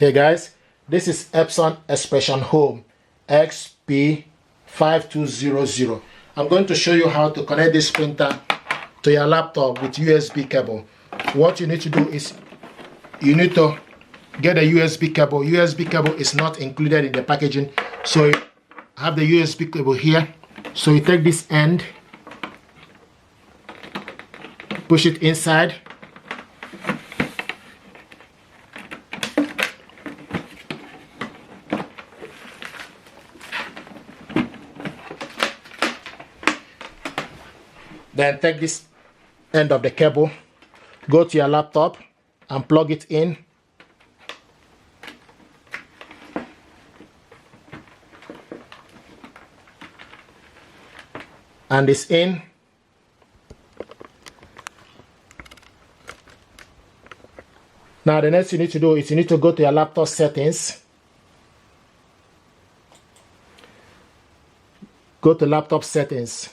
Hey guys, this is Epson Expression Home XP5200. I'm going to show you how to connect this printer to your laptop with USB cable. What you need to do is you need to get a USB cable. USB cable is not included in the packaging, so you have the USB cable here. So you take this end, push it inside, then take this end of the cable, go to your laptop and plug it in. And it's in. Now the next you need to do is you need to go to your laptop settings. Go to laptop settings.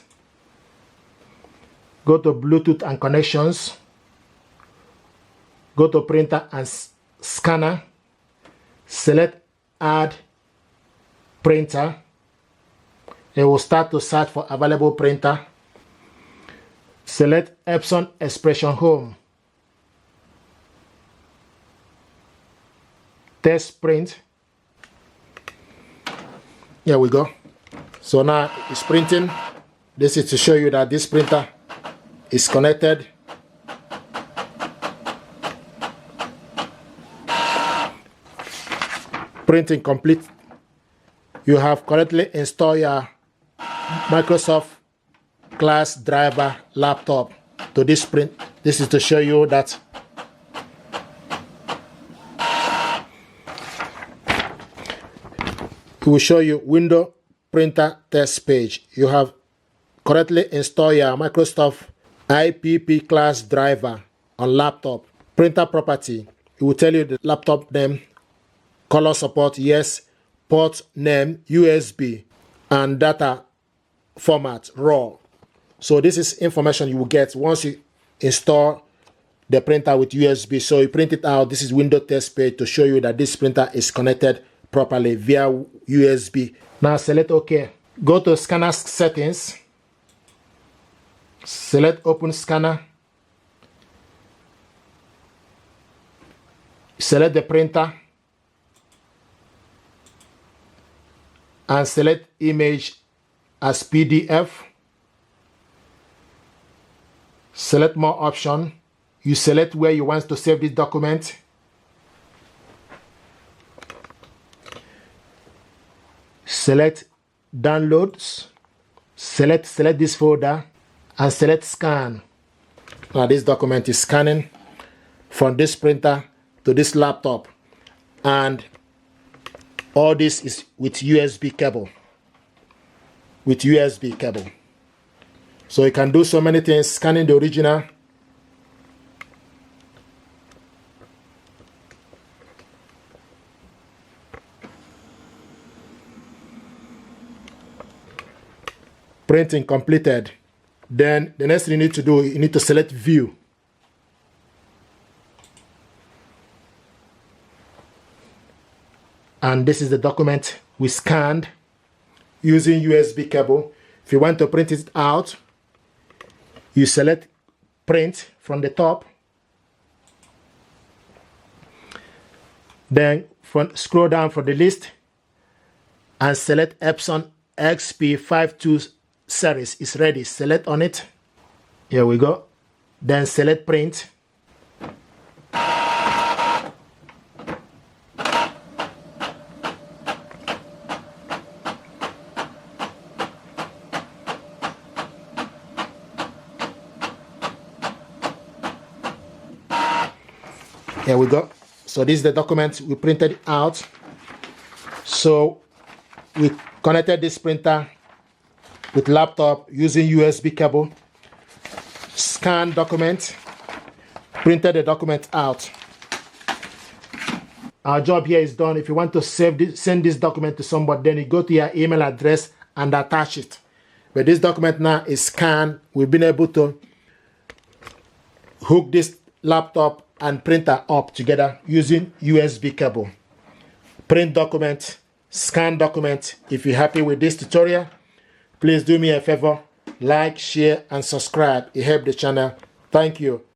Go to Bluetooth and connections. Go to printer and scanner. Select add printer. It will start to search for available printer. Select Epson Expression Home. Test print. Here we go. So now it's printing. This is to show you that this printer is connected. Printing complete. You have correctly installed your Microsoft class driver laptop to this print. This is to show you that it will show you window printer test page. You have correctly installed your Microsoft IPP class driver on laptop. Printer property, it will tell you the laptop name, color support, yes, port name, USB, and data format, raw. So this is information you will get once you install the printer with USB. So you print it out. This is window test page to show you that this printer is connected properly via USB. Now select OK. Go to scanner settings. Select open scanner. Select the printer and select image as PDF. Select more option. You select where you want to save this document. Select downloads. Select this folder and select scan. Now this document is scanning from this printer to this laptop, and all this is with USB cable. With USB cable. So you can do so many things, scanning the original, printing completed. Then the next thing you need to do, you need to select view. And this is the document we scanned using USB cable. If you want to print it out, you select print from the top. Then scroll down for the list and select Epson XP5200 series. It's ready. Select on it. Here we go. Then select print. Here we go. So this is the document we printed out. So we connected this printer with laptop using USB cable, scanned document, printed the document out. Our job here is done. If you want to send this document to somebody, then you go to your email address and attach it. But this document now is scanned. We've been able to hook this laptop and printer up together using USB cable. print document, scan document. If you're happy with this tutorial, please do me a favor, like, share, and subscribe. It helps the channel. Thank you.